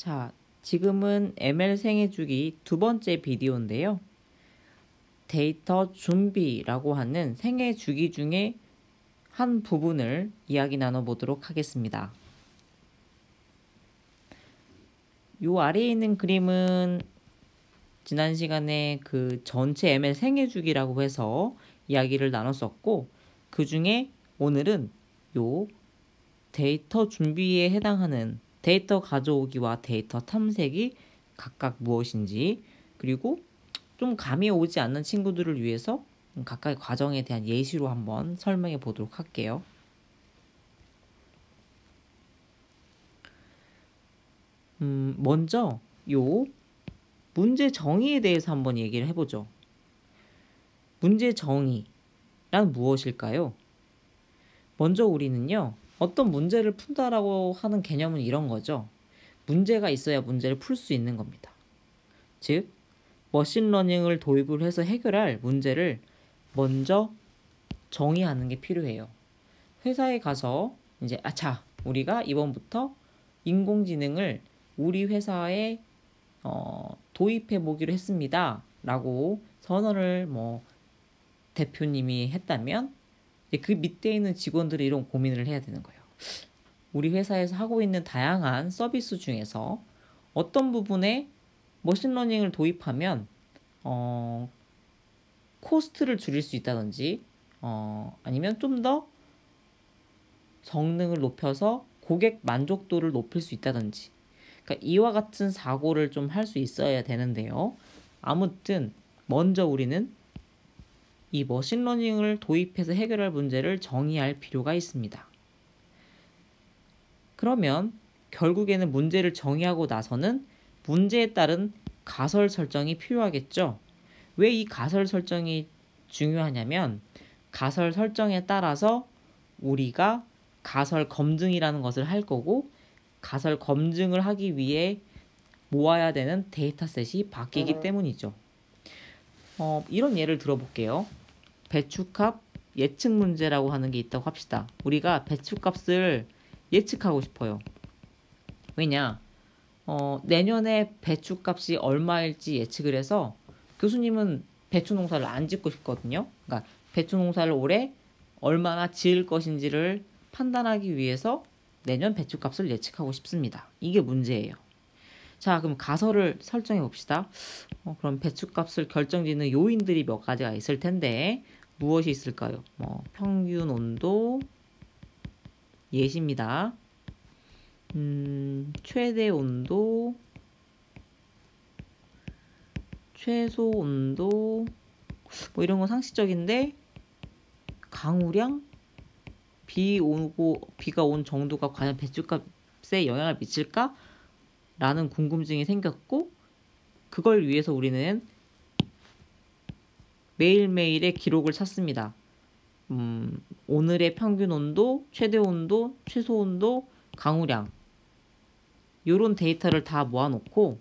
자, 지금은 ML 생애주기 두 번째 비디오인데요. 데이터 준비라고 하는 생애주기 중에 한 부분을 이야기 나눠보도록 하겠습니다. 요 아래에 있는 그림은 지난 시간에 그 전체 ML 생애주기라고 해서 이야기를 나눴었고, 그 중에 오늘은 요 데이터 준비에 해당하는 데이터 가져오기와 데이터 탐색이 각각 무엇인지, 그리고 좀 감이 오지 않는 친구들을 위해서 각각의 과정에 대한 예시로 한번 설명해 보도록 할게요. 먼저 요 문제 정의에 대해서 한번 얘기를 해보죠. 문제 정의란 무엇일까요? 먼저 우리는요, 어떤 문제를 푼다라고 하는 개념은 이런 거죠. 문제가 있어야 문제를 풀 수 있는 겁니다. 즉, 머신러닝을 도입을 해서 해결할 문제를 먼저 정의하는 게 필요해요. 회사에 가서 이제 우리가 이번부터 인공지능을 우리 회사에 도입해 보기로 했습니다. 라고 선언을 대표님이 했다면 그 밑에 있는 직원들이 이런 고민을 해야 되는 거예요. 우리 회사에서 하고 있는 다양한 서비스 중에서 어떤 부분에 머신러닝을 도입하면 코스트를 줄일 수 있다든지 아니면 좀 더 성능을 높여서 고객 만족도를 높일 수 있다든지, 그러니까 이와 같은 사고를 좀 할 수 있어야 되는데요. 아무튼 먼저 우리는 이 머신러닝을 도입해서 해결할 문제를 정의할 필요가 있습니다. 그러면 결국에는 문제를 정의하고 나서는 문제에 따른 가설 설정이 필요하겠죠. 왜 이 가설 설정이 중요하냐면 가설 설정에 따라서 우리가 가설 검증이라는 것을 할 거고, 가설 검증을 하기 위해 모아야 되는 데이터셋이 바뀌기 때문이죠. 이런 예를 들어볼게요. 배추값 예측 문제라고 하는 게 있다고 합시다. 우리가 배추값을 예측하고 싶어요. 왜냐? 내년에 배추값이 얼마일지 예측을 해서 교수님은 배추 농사를 안 짓고 싶거든요. 그러니까 배추 농사를 올해 얼마나 지을 것인지를 판단하기 위해서 내년 배추값을 예측하고 싶습니다. 이게 문제예요. 자, 그럼 가설을 설정해 봅시다. 그럼 배추값을 결정짓는 요인들이 몇 가지가 있을 텐데 무엇이 있을까요? 평균 온도 예시입니다. 최대 온도, 최소 온도, 이런 건 상식적인데, 강우량, 비가 온 정도가 과연 배추값에 영향을 미칠까? 라는 궁금증이 생겼고, 그걸 위해서 우리는 매일매일의 기록을 찾습니다. 오늘의 평균 온도, 최대 온도, 최소 온도, 강우량, 이런 데이터를 다 모아놓고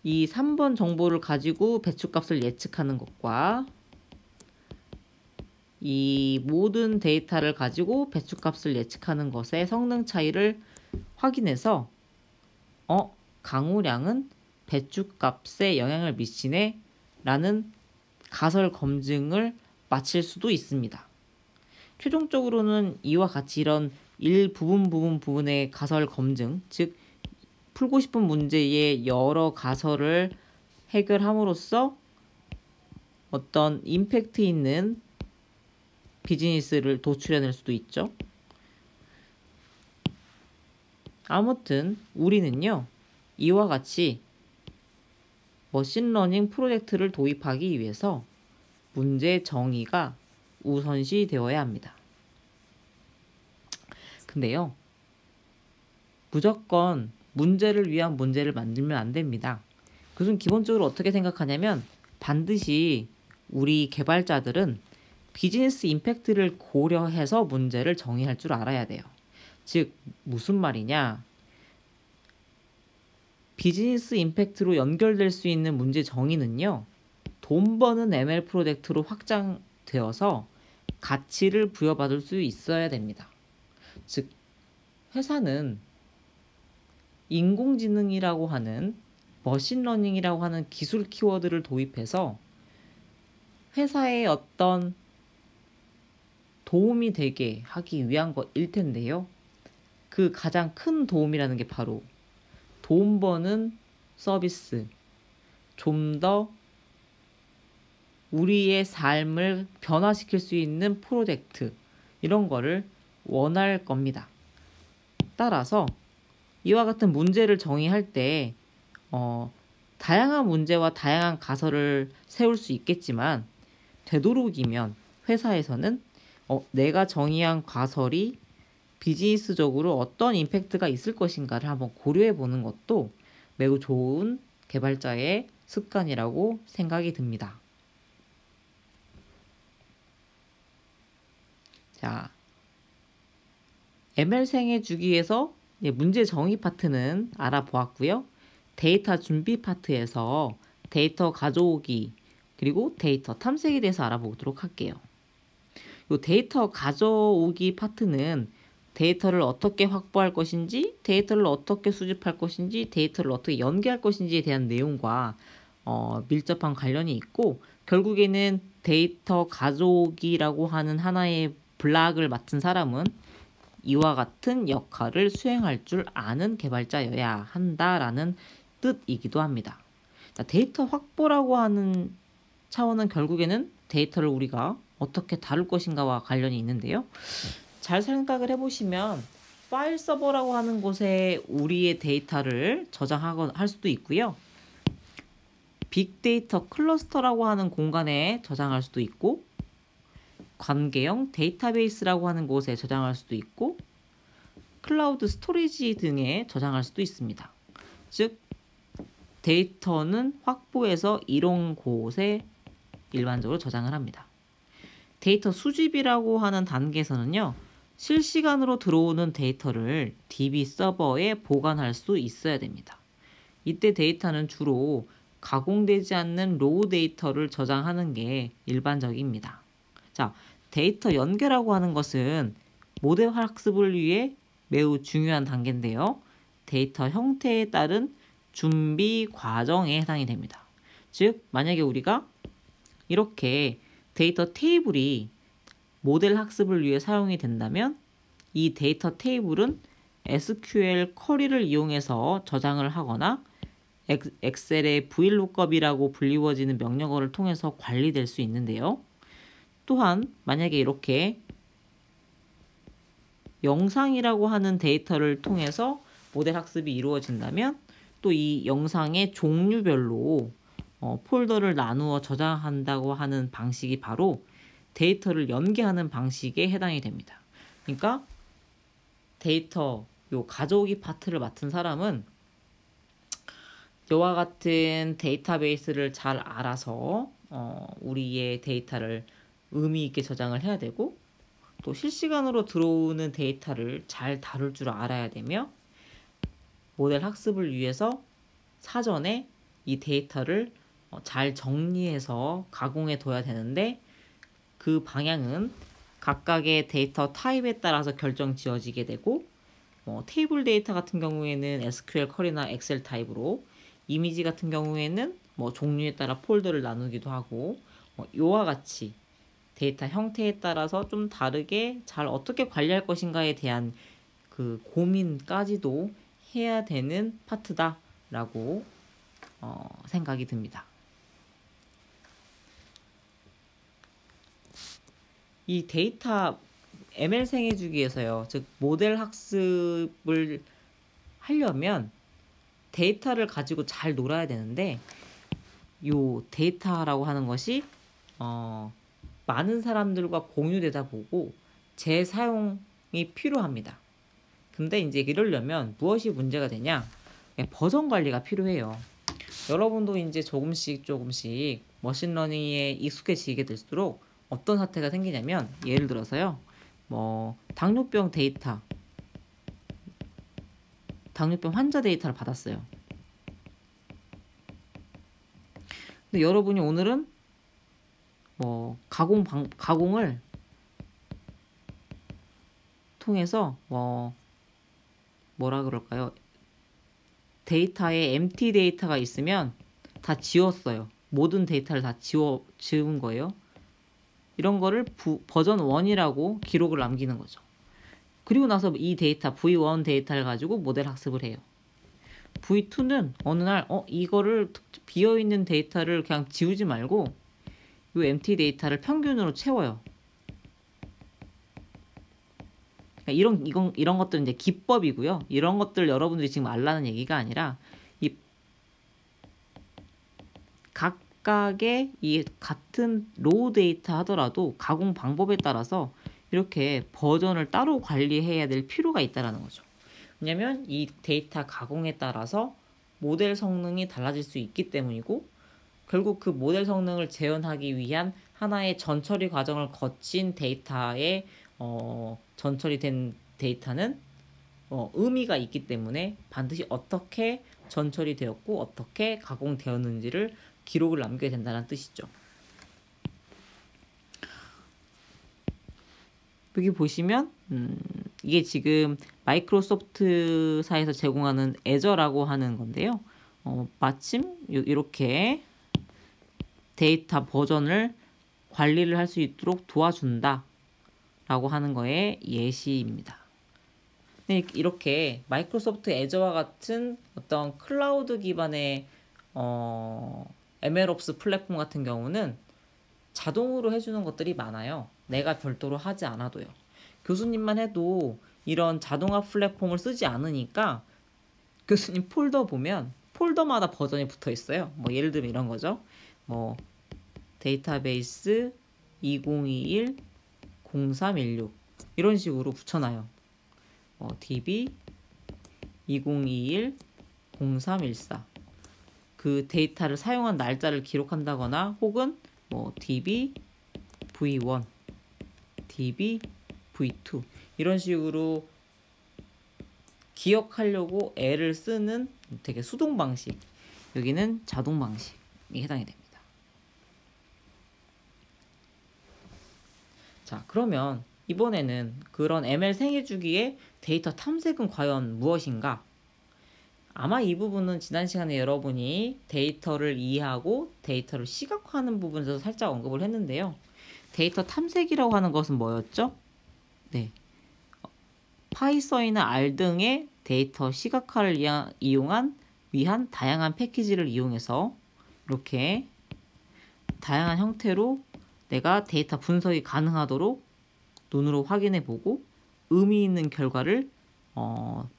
이 3번 정보를 가지고 배추값을 예측하는 것과 이 모든 데이터를 가지고 배추값을 예측하는 것의 성능 차이를 확인해서 강우량은 배추값에 영향을 미치네 라는 가설 검증을 마칠 수도 있습니다. 최종적으로는 이와 같이 이런 부분의 가설 검증, 즉 풀고 싶은 문제의 여러 가설을 해결함으로써 어떤 임팩트 있는 비즈니스를 도출해낼 수도 있죠. 아무튼 우리는요, 이와 같이 머신러닝 프로젝트를 도입하기 위해서 문제 정의가 우선시 되어야 합니다. 근데요, 무조건 문제를 위한 문제를 만들면 안 됩니다. 그것은 기본적으로 어떻게 생각하냐면 반드시 우리 개발자들은 비즈니스 임팩트를 고려해서 문제를 정의할 줄 알아야 돼요. 즉, 무슨 말이냐? 비즈니스 임팩트로 연결될 수 있는 문제 정의는요, 돈 버는 ML 프로젝트로 확장되어서 가치를 부여받을 수 있어야 됩니다. 즉, 회사는 인공지능이라고 하는 머신러닝이라고 하는 기술 키워드를 도입해서 회사에 어떤 도움이 되게 하기 위한 것일 텐데요. 그 가장 큰 도움이라는 게 바로 돈 버는 서비스, 좀 더 우리의 삶을 변화시킬 수 있는 프로젝트, 이런 거를 원할 겁니다. 따라서 이와 같은 문제를 정의할 때 다양한 문제와 다양한 가설을 세울 수 있겠지만, 되도록이면 회사에서는 내가 정의한 가설이 비즈니스적으로 어떤 임팩트가 있을 것인가를 한번 고려해 보는 것도 매우 좋은 개발자의 습관이라고 생각이 듭니다. 자, ML 생애 주기에서 문제 정의 파트는 알아보았고요. 데이터 준비 파트에서 데이터 가져오기 그리고 데이터 탐색에 대해서 알아보도록 할게요. 이 데이터 가져오기 파트는 데이터를 어떻게 확보할 것인지, 데이터를 어떻게 수집할 것인지, 데이터를 어떻게 연계할 것인지에 대한 내용과 밀접한 관련이 있고, 결국에는 데이터 가져오기라고 하는 하나의 블락을 맡은 사람은 이와 같은 역할을 수행할 줄 아는 개발자여야 한다라는 뜻이기도 합니다. 자, 데이터 확보라고 하는 차원은 결국에는 데이터를 우리가 어떻게 다룰 것인가와 관련이 있는데요. 잘 생각을 해보시면 파일 서버라고 하는 곳에 우리의 데이터를 저장하거나 할 수도 있고요. 빅데이터 클러스터라고 하는 공간에 저장할 수도 있고, 관계형 데이터베이스라고 하는 곳에 저장할 수도 있고, 클라우드 스토리지 등에 저장할 수도 있습니다. 즉, 데이터는 확보해서 이런 곳에 일반적으로 저장을 합니다. 데이터 수집이라고 하는 단계에서는요, 실시간으로 들어오는 데이터를 DB 서버에 보관할 수 있어야 됩니다. 이때 데이터는 주로 가공되지 않는 로우 데이터를 저장하는 게 일반적입니다. 자, 데이터 연계라고 하는 것은 모델 학습을 위해 매우 중요한 단계인데요. 데이터 형태에 따른 준비 과정에 해당이 됩니다. 즉, 만약에 우리가 이렇게 데이터 테이블이 모델 학습을 위해 사용이 된다면 이 데이터 테이블은 SQL 쿼리를 이용해서 저장을 하거나 엑셀의 VLOOKUP이라고 불리워지는 명령어를 통해서 관리될 수 있는데요. 또한 만약에 이렇게 영상이라고 하는 데이터를 통해서 모델 학습이 이루어진다면 또 이 영상의 종류별로 폴더를 나누어 저장한다고 하는 방식이 바로 데이터를 연계하는 방식에 해당이 됩니다. 그러니까 데이터 가져오기 파트를 맡은 사람은 이와 같은 데이터베이스를 잘 알아서 우리의 데이터를 의미 있게 저장을 해야 되고, 또 실시간으로 들어오는 데이터를 잘 다룰 줄 알아야 되며, 모델 학습을 위해서 사전에 이 데이터를 잘 정리해서 가공해 둬야 되는데, 그 방향은 각각의 데이터 타입에 따라서 결정 지어지게 되고, 테이블 데이터 같은 경우에는 SQL 쿼리나 엑셀 타입으로, 이미지 같은 경우에는 종류에 따라 폴더를 나누기도 하고, 이와 같이 데이터 형태에 따라서 좀 다르게 잘 어떻게 관리할 것인가에 대한 그 고민까지도 해야 되는 파트다라고 생각이 듭니다. 이 데이터 ML 생애 주기에서요, 즉 모델 학습을 하려면 데이터를 가지고 잘 놀아야 되는데, 요 데이터라고 하는 것이 많은 사람들과 공유되다 보고 재사용이 필요합니다. 근데 이제 이러려면 무엇이 문제가 되냐? 버전 관리가 필요해요. 여러분도 이제 조금씩 머신러닝에 익숙해지게 될수록 어떤 사태가 생기냐면, 예를 들어서요, 당뇨병 환자 데이터를 받았어요. 근데 여러분이 오늘은 가공을 통해서 뭐라 그럴까요? 데이터에 empty 데이터가 있으면 다 지웠어요. 모든 데이터를 다 지운 거예요. 이런 거를 버전 1이라고 기록을 남기는 거죠. 그리고 나서 이 데이터 V1 데이터를 가지고 모델 학습을 해요. V2는 어느 날 이거를 비어있는 데이터를 그냥 지우지 말고 이 empty 데이터를 평균으로 채워요. 그러니까 이런 것들은 이제 기법이고요. 이런 것들 여러분들이 지금 알라는 얘기가 아니라 이 각각의 이 같은 로우 데이터 하더라도 가공 방법에 따라서 이렇게 버전을 따로 관리해야 될 필요가 있다는 거죠. 왜냐면 이 데이터 가공에 따라서 모델 성능이 달라질 수 있기 때문이고 결국 그 모델 성능을 재현하기 위한 하나의 전처리 과정을 거친 데이터에 전처리 된 데이터는 의미가 있기 때문에 반드시 어떻게 전처리 되었고 어떻게 가공되었는지를 기록을 남겨야 된다는 뜻이죠. 여기 보시면 이게 지금 마이크로소프트사에서 제공하는 애저라고 하는 건데요. 마침 이렇게 데이터 버전을 관리를 할 수 있도록 도와준다 라고 하는 거의 예시입니다. 이렇게 마이크로소프트 애저와 같은 어떤 클라우드 기반의 MLOps 플랫폼 같은 경우는 자동으로 해주는 것들이 많아요. 내가 별도로 하지 않아도요. 교수님만 해도 이런 자동화 플랫폼을 쓰지 않으니까 교수님 폴더 보면 폴더마다 버전이 붙어 있어요. 뭐 예를 들면 이런 거죠. 뭐 데이터베이스 2021 0316 이런 식으로 붙여놔요. DB 2021 0314 그 데이터를 사용한 날짜를 기록한다거나 혹은 뭐 DB V1 DB V2 이런 식으로 기억하려고 애를 쓰는 되게 수동 방식, 여기는 자동 방식이 해당이 됩니다. 자, 그러면 이번에는 그런 ML 생애 주기의 데이터 탐색은 과연 무엇인가? 아마 이 부분은 지난 시간에 여러분이 데이터를 이해하고 데이터를 시각화하는 부분에서 살짝 언급을 했는데요. 데이터 탐색이라고 하는 것은 뭐였죠? 네, 파이썬이나 R 등의 데이터 시각화를 위한 다양한 패키지를 이용해서 이렇게 다양한 형태로 내가 데이터 분석이 가능하도록 눈으로 확인해보고 의미 있는 결과를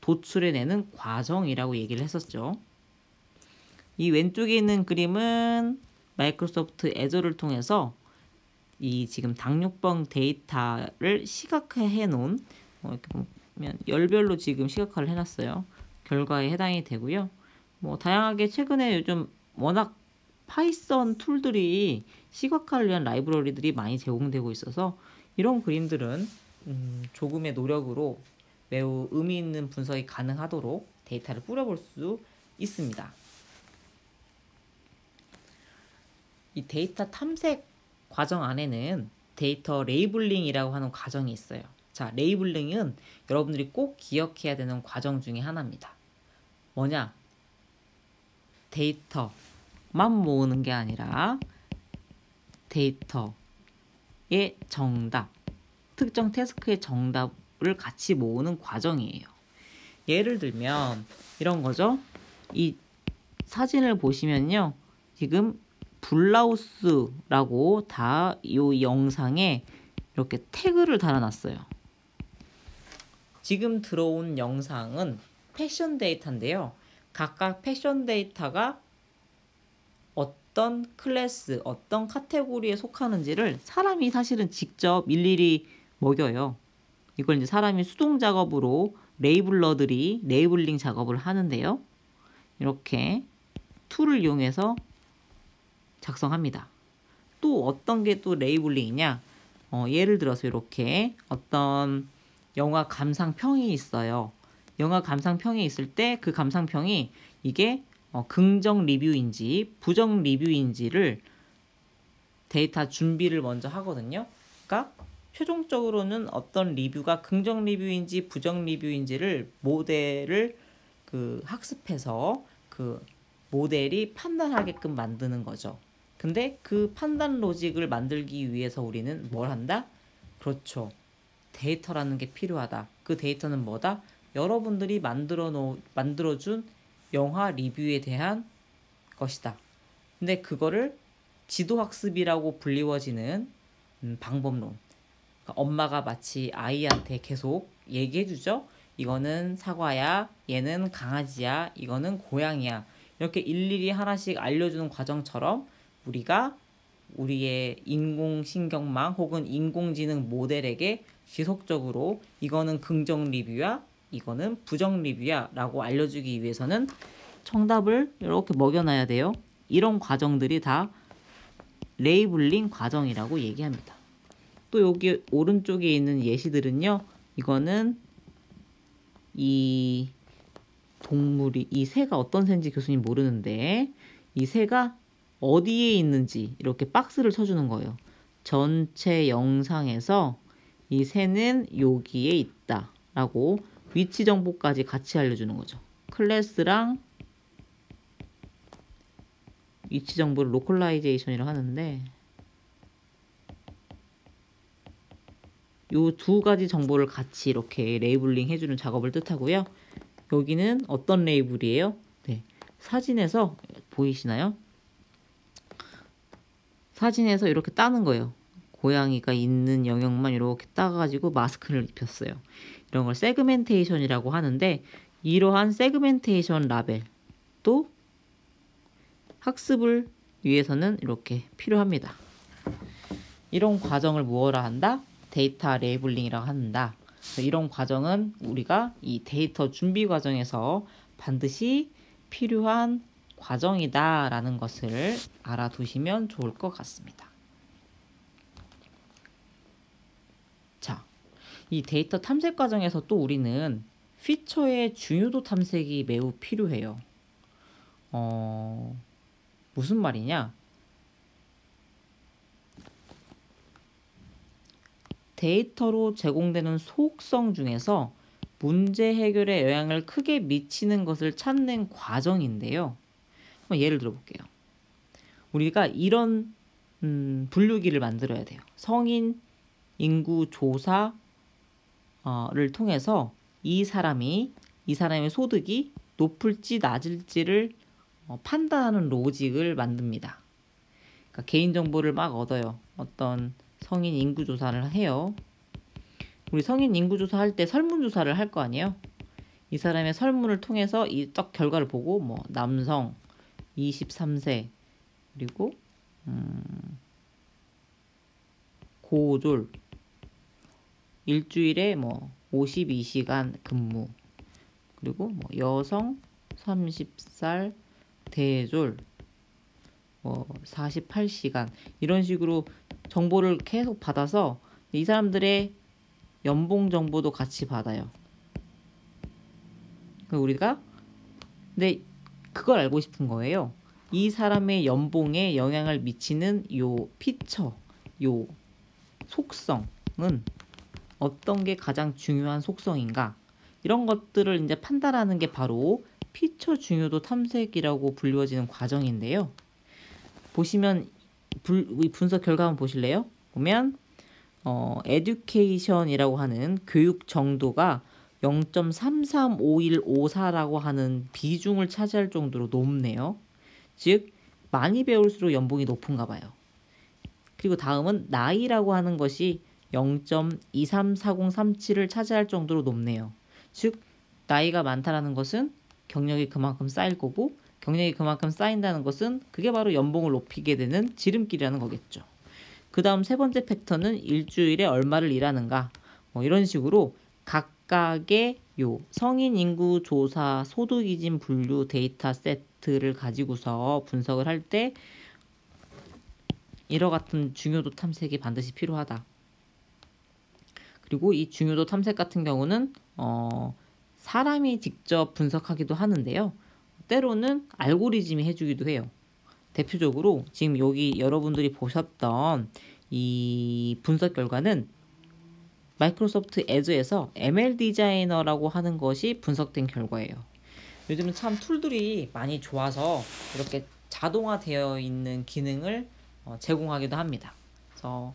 도출해내는 과정이라고 얘기를 했었죠. 이 왼쪽에 있는 그림은 마이크로소프트 애저를 통해서 이 지금 당뇨병 데이터를 시각화해 놓은 이렇게 보면 열별로 지금 시각화를 해놨어요. 결과에 해당이 되고요. 뭐 다양하게 최근에 요즘 워낙 파이썬 툴들이 시각화를 위한 라이브러리들이 많이 제공되고 있어서 이런 그림들은 조금의 노력으로 매우 의미 있는 분석이 가능하도록 데이터를 뿌려볼 수 있습니다. 이 데이터 탐색 과정 안에는 데이터 레이블링이라고 하는 과정이 있어요. 자, 레이블링은 여러분들이 꼭 기억해야 되는 과정 중에 하나입니다. 뭐냐? 데이터만 모으는 게 아니라 데이터의 정답, 특정 태스크의 정답을 같이 모으는 과정이에요. 예를 들면 이런 거죠. 이 사진을 보시면요. 지금 블라우스라고 다 이 영상에 이렇게 태그를 달아놨어요. 지금 들어온 영상은 패션 데이터인데요. 각각 패션 데이터가 어떤 클래스, 어떤 카테고리에 속하는지를 사람이 사실은 직접 일일이 먹여요. 이걸 이제 사람이 수동 작업으로 레이블러들이 레이블링 작업을 하는데요. 이렇게 툴을 이용해서 작성합니다. 또 어떤 게 또 레이블링이냐? 예를 들어서 이렇게 어떤 영화 감상평이 있어요. 영화 감상평이 있을 때 그 감상평이 이게 긍정 리뷰인지 부정 리뷰인지를 데이터 준비를 먼저 하거든요. 그러니까 최종적으로는 어떤 리뷰가 긍정 리뷰인지 부정 리뷰인지를 모델을 그 학습해서 그 모델이 판단하게끔 만드는 거죠. 근데 그 판단 로직을 만들기 위해서 우리는 뭘 한다? 그렇죠. 데이터라는 게 필요하다. 그 데이터는 뭐다? 여러분들이 만들어준 영화 리뷰에 대한 것이다. 근데 그거를 지도학습이라고 불리워지는 방법론. 그러니까 엄마가 마치 아이한테 계속 얘기해주죠. 이거는 사과야, 얘는 강아지야, 이거는 고양이야. 이렇게 일일이 하나씩 알려주는 과정처럼 우리가 우리의 인공신경망 혹은 인공지능 모델에게 지속적으로 이거는 긍정 리뷰야, 이거는 부정 리뷰야 라고 알려주기 위해서는 정답을 이렇게 먹여놔야 돼요. 이런 과정들이 다 레이블링 과정이라고 얘기합니다. 또 여기 오른쪽에 있는 예시들은요. 이거는 이 동물이, 이 새가 어떤 새인지 교수님 모르는데 이 새가 어디에 있는지 이렇게 박스를 쳐주는 거예요. 전체 영상에서 이 새는 여기에 있다 라고 위치 정보까지 같이 알려주는 거죠. 클래스랑 위치 정보를 로컬라이제이션이라고 하는데 요 두 가지 정보를 같이 이렇게 레이블링 해주는 작업을 뜻하고요. 여기는 어떤 레이블이에요? 네, 사진에서 보이시나요? 사진에서 이렇게 따는 거예요. 고양이가 있는 영역만 이렇게 따가지고 마스크를 입혔어요. 이런 걸 세그멘테이션이라고 하는데 이러한 세그멘테이션 라벨도 학습을 위해서는 이렇게 필요합니다. 이런 과정을 무엇라 한다? 데이터 레이블링이라고 한다. 이런 과정은 우리가 이 데이터 준비 과정에서 반드시 필요한 과정이다 라는 것을 알아두시면 좋을 것 같습니다. 자, 이 데이터 탐색 과정에서 또 우리는 피처의 중요도 탐색이 매우 필요해요. 무슨 말이냐? 데이터로 제공되는 속성 중에서 문제 해결에 영향을 크게 미치는 것을 찾는 과정인데요. 한번 예를 들어볼게요. 우리가 이런 분류기를 만들어야 돼요. 성인 인구 조사를 통해서 이 사람의 소득이 높을지 낮을지를 판단하는 로직을 만듭니다. 그러니까 개인정보를 막 얻어요. 어떤 성인 인구 조사를 해요. 우리 성인 인구 조사할 때 설문조사를 할 거 아니에요? 이 사람의 설문을 통해서 이 딱 결과를 보고 뭐 남성 23세 그리고 고졸 일주일에 뭐 52시간 근무 그리고 뭐 여성 30살 대졸 뭐 48시간 이런 식으로 정보를 계속 받아서 이 사람들의 연봉 정보도 같이 받아요. 우리가 근데 그걸 알고 싶은 거예요. 이 사람의 연봉에 영향을 미치는 요 피처, 요 속성은 어떤 게 가장 중요한 속성인가? 이런 것들을 이제 판단하는 게 바로 피처 중요도 탐색이라고 불리워지는 과정인데요. 보시면 이 분석 결과 한번 보실래요? 보면 education이라고 하는 교육 정도가 0.335154라고 하는 비중을 차지할 정도로 높네요. 즉 많이 배울수록 연봉이 높은가 봐요. 그리고 다음은 나이라고 하는 것이 0.234037을 차지할 정도로 높네요. 즉 나이가 많다라는 것은 경력이 그만큼 쌓일 거고 경력이 그만큼 쌓인다는 것은 그게 바로 연봉을 높이게 되는 지름길이라는 거겠죠. 그 다음 세 번째 팩터는 일주일에 얼마를 일하는가 이런 식으로 각각의 요 성인 인구 조사 소득이진 분류 데이터 세트를 가지고서 분석을 할 때 이와 같은 중요도 탐색이 반드시 필요하다. 그리고 이 중요도 탐색 같은 경우는 사람이 직접 분석하기도 하는데요. 때로는 알고리즘이 해주기도 해요. 대표적으로 지금 여기 여러분들이 보셨던 이 분석 결과는 마이크로소프트 애저에서 ML 디자이너라고 하는 것이 분석된 결과예요. 요즘은 참 툴들이 많이 좋아서 이렇게 자동화되어 있는 기능을 제공하기도 합니다. 그래서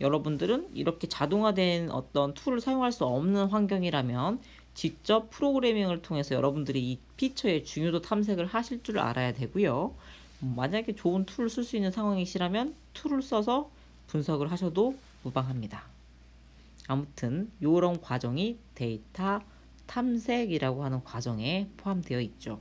여러분들은 이렇게 자동화된 어떤 툴을 사용할 수 없는 환경이라면 직접 프로그래밍을 통해서 여러분들이 이 피처의 중요도 탐색을 하실 줄 알아야 되고요. 만약에 좋은 툴을 쓸 수 있는 상황이시라면 툴을 써서 분석을 하셔도 무방합니다. 아무튼 이런 과정이 데이터 탐색이라고 하는 과정에 포함되어 있죠.